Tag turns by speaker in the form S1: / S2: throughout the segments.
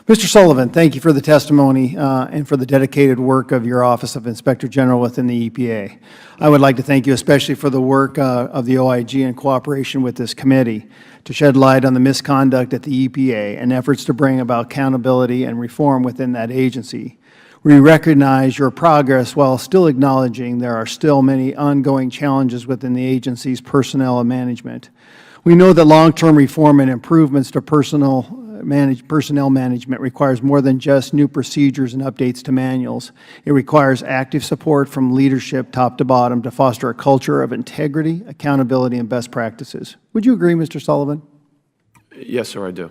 S1: Mr. Sullivan, thank you for the testimony and for the dedicated work of your Office of Inspector General within the EPA. I would like to thank you especially for the work of the OIG in cooperation with this committee to shed light on the misconduct at the EPA and efforts to bring about accountability and reform within that agency. We recognize your progress while still acknowledging there are still many ongoing challenges within the agency's personnel and management. We know that long-term reform and improvements to personnel management requires more than just new procedures and updates to manuals. It requires active support from leadership top to bottom to foster a culture of integrity, accountability, and best practices. Would you agree, Mr. Sullivan?
S2: Yes, sir, I do.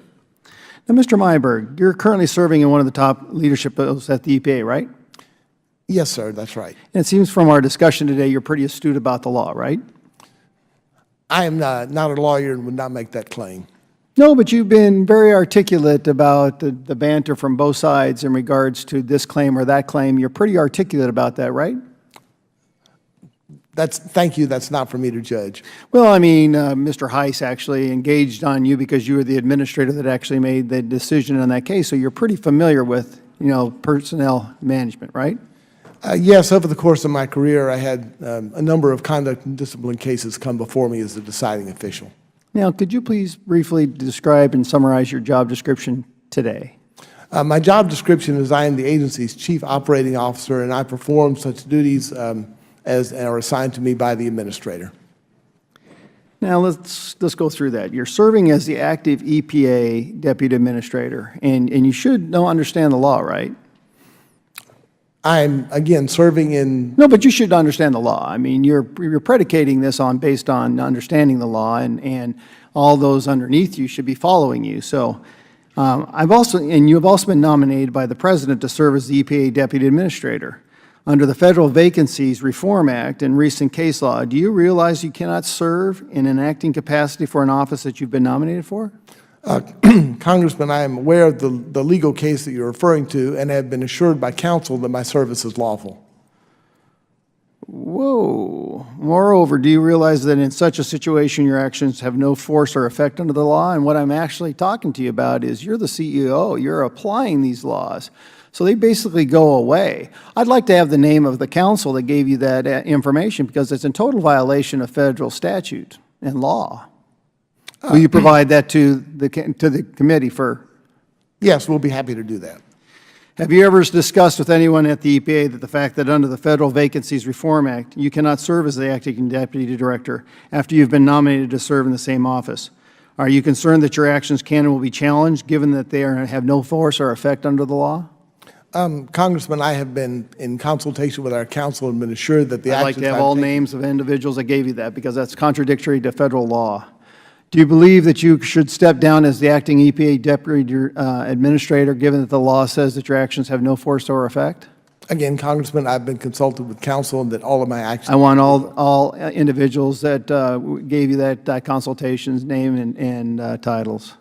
S1: Now, Mr. Myberg, you're currently serving in one of the top leadership posts at the EPA, right?
S3: Yes, sir, that's right.
S1: And it seems from our discussion today you're pretty astute about the law, right?
S3: I am not a lawyer and would not make that claim.
S1: No, but you've been very articulate about the banter from both sides in regards to this claim or that claim. You're pretty articulate about that, right?
S3: Thank you. That's not for me to judge.
S1: Well, I mean, Mr. Heiss actually engaged on you because you were the administrator that actually made the decision on that case, so you're pretty familiar with, personnel management, right?
S3: Yes, over the course of my career, I had a number of conduct and discipline cases come before me as the deciding official.
S1: Now, could you please briefly describe and summarize your job description today?
S3: My job description is I am the agency's chief operating officer, and I perform such duties as are assigned to me by the administrator.
S1: Now, let's go through that. You're serving as the active EPA deputy administrator, and you should understand the law, right?
S3: I'm, again, serving in...
S1: No, but you should understand the law. I mean, you're predicating this based on understanding the law, and all those underneath you should be following you. So you've also been nominated by the President to serve as the EPA Deputy Administrator. Under the Federal Vacancies Reform Act and recent case law, do you realize you cannot serve in an acting capacity for an office that you've been nominated for?
S3: Congressman, I am aware of the legal case that you're referring to and have been assured by counsel that my service is lawful.
S1: Whoa. Moreover, do you realize that in such a situation your actions have no force or effect under the law? And what I'm actually talking to you about is you're the CEO. You're applying these laws. So they basically go away. I'd like to have the name of the counsel that gave you that information because it's in total violation of federal statute and law. Will you provide that to the committee for?
S3: Yes, we'll be happy to do that.
S1: Have you ever discussed with anyone at the EPA that the fact that under the Federal Vacancies Reform Act, you cannot serve as the acting deputy director after you've been nominated to serve in the same office? Are you concerned that your actions can and will be challenged given that they have no force or effect under the law?
S3: Congressman, I have been in consultation with our counsel and been assured that the actions
S1: I'd like to have all names of individuals that gave you that because that's contradictory to federal law. Do you believe that you should step down as the acting EPA Deputy Administrator given that the law says that your actions have no force or effect?
S3: Again, Congressman, I've been consulted with counsel and that all of my actions...
S1: I want all individuals that gave you that consultation's name and titles.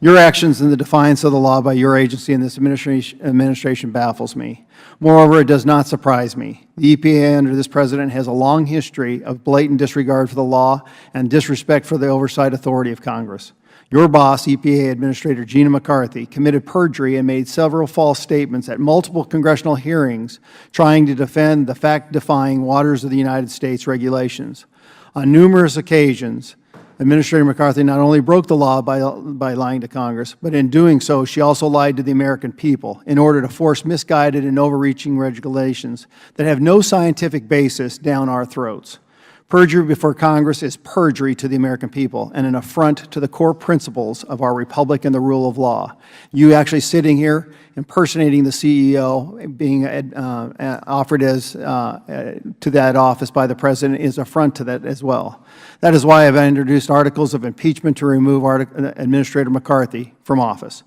S1: Your actions in the defiance of the law by your agency and this administration baffles me. Moreover, it does not surprise me. The EPA under this President has a long history of blatant disregard for the law and disrespect for the oversight authority of Congress. Your boss, EPA Administrator Gina McCarthy, committed perjury and made several false statements at multiple congressional hearings trying to defend the fact-defying waters of the United States regulations. On numerous occasions, Administrator McCarthy not only broke the law by lying to Congress, but in doing so, she also lied to the American people in order to force misguided and overreaching regulations that have no scientific basis down our throats. Perjury before Congress is perjury to the American people and an affront to the core principles of our republic and the rule of law. You actually sitting here impersonating the CEO, being offered to that office by the President is affront to that as well. That is why I've introduced articles of impeachment to remove Administrator McCarthy from office.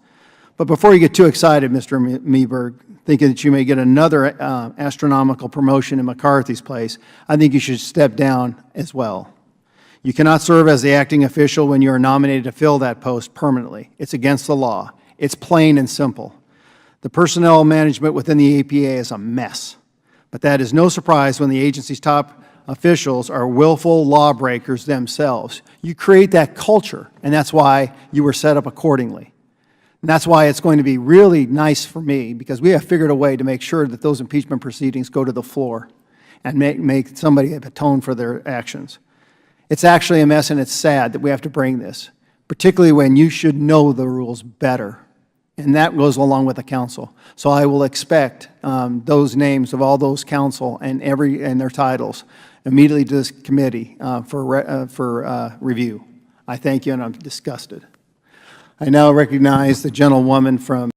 S1: But before you get too excited, Mr. Myberg, thinking that you may get another astronomical promotion in McCarthy's place, I think you should step down as well. You cannot serve as the acting official when you are nominated to fill that post permanently. It's against the law. It's plain and simple. The personnel management within the EPA is a mess. But that is no surprise when the agency's top officials are willful lawbreakers themselves. You create that culture, and that's why you were set up accordingly. And that's why it's going to be really nice for me, because we have figured a way to make sure that those impeachment proceedings go to the floor and make somebody atone for their actions. It's actually a mess, and it's sad that we have to bring this, particularly when you should know the rules better. And that goes along with the council. So I will expect those names of all those council and their titles immediately to this committee for review. I thank you, and I'm disgusted. I now recognize the gentlewoman from